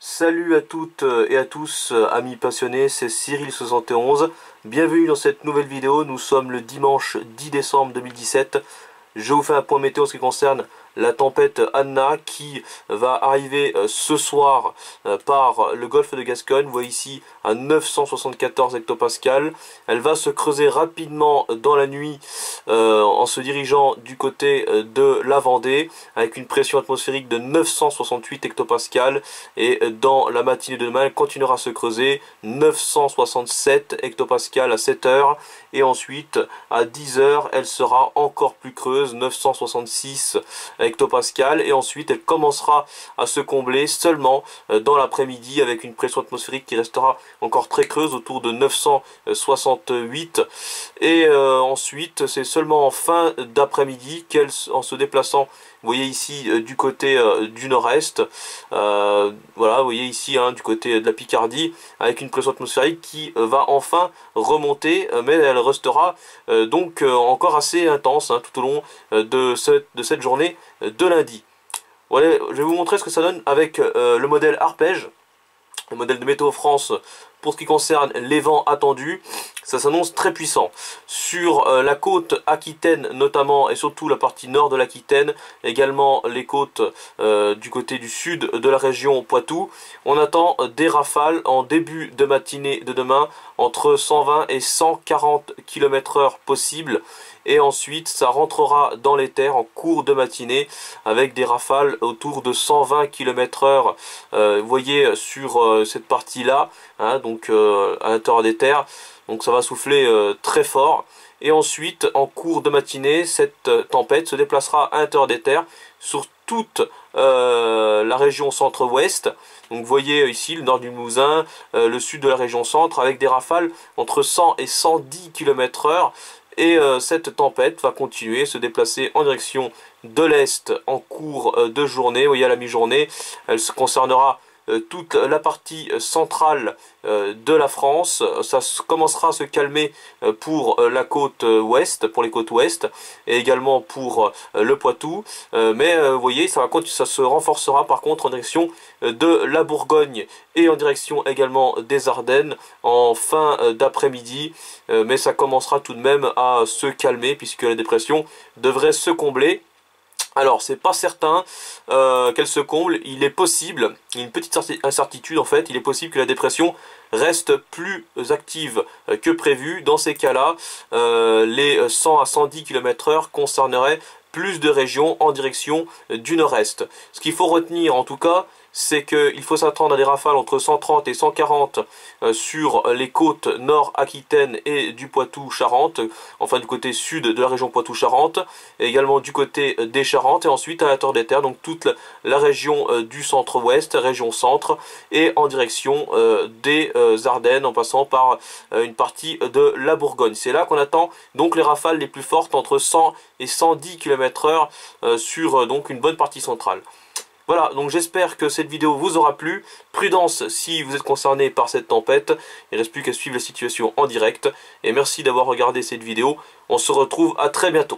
Salut à toutes et à tous, amis passionnés, c'est Cyril71. Bienvenue dans cette nouvelle vidéo. Nous sommes le dimanche 10 décembre 2017. Je vous fais un point météo en ce qui concerne la tempête Anna qui va arriver ce soir par le golfe de Gascogne. Vous voyez ici à 974 hectopascales. Elle va se creuser rapidement dans la nuit en se dirigeant du côté de la Vendée avec une pression atmosphérique de 968 hectopascales. Et dans la matinée de demain, elle continuera à se creuser 967 hectopascales à 7 heures. Et ensuite, à 10 heures, elle sera encore plus creuse, 966 hectopascales. Et ensuite, elle commencera à se combler seulement dans l'après-midi avec une pression atmosphérique qui restera encore très creuse, autour de 968. Et ensuite, c'est seulement en fin d'après-midi qu'elle, en se déplaçant, vous voyez ici du côté du nord-est, voilà, vous voyez ici du côté de la Picardie, avec une pression atmosphérique qui va enfin remonter, mais elle restera donc encore assez intense tout au long de cette journée de lundi. Voilà, je vais vous montrer ce que ça donne avec le modèle Arpège, le modèle de Météo France. Pour ce qui concerne les vents attendus, ça s'annonce très puissant. Sur la côte aquitaine notamment, et surtout la partie nord de l'Aquitaine, également les côtes du côté du sud de la région Poitou, on attend des rafales en début de matinée de demain, entre 120 et 140 km/h possibles. Et ensuite, ça rentrera dans les terres en cours de matinée avec des rafales autour de 120 km/h. Vous voyez sur cette partie-là, donc à l'intérieur des terres. Donc ça va souffler très fort. Et ensuite, en cours de matinée, cette tempête se déplacera à l'intérieur des terres sur toute la région centre-ouest. Donc vous voyez ici le nord du Limousin, le sud de la région centre, avec des rafales entre 100 et 110 km/h. Et cette tempête va continuer, se déplacer en direction de l'est en cours de journée. Vous voyez, à la mi-journée, elle se concernera toute la partie centrale de la France. Ça commencera à se calmer pour la côte ouest, pour les côtes ouest, et également pour le Poitou. Mais vous voyez, ça se renforcera par contre en direction de la Bourgogne et en direction également des Ardennes en fin d'après-midi. Mais ça commencera tout de même à se calmer puisque la dépression devrait se combler. Alors, c'est pas certain qu'elle se comble. Il est possible, il y a une petite incertitude en fait, il est possible que la dépression reste plus active que prévu. Dans ces cas-là, les 100 à 110 km/h concerneraient plus de régions en direction du nord-est. Ce qu'il faut retenir en tout cas, c'est qu'il faut s'attendre à des rafales entre 130 et 140 sur les côtes nord-Aquitaine et du Poitou-Charentes, enfin du côté sud de la région Poitou-Charentes, et également du côté des Charentes, et ensuite à l'intérieur des terres, donc toute la région du centre-ouest, région centre, et en direction des Ardennes, en passant par une partie de la Bourgogne. C'est là qu'on attend donc les rafales les plus fortes, entre 100 et 110 km/h sur donc une bonne partie centrale. Voilà, donc j'espère que cette vidéo vous aura plu. Prudence si vous êtes concerné par cette tempête. Il ne reste plus qu'à suivre la situation en direct. Et merci d'avoir regardé cette vidéo. On se retrouve à très bientôt.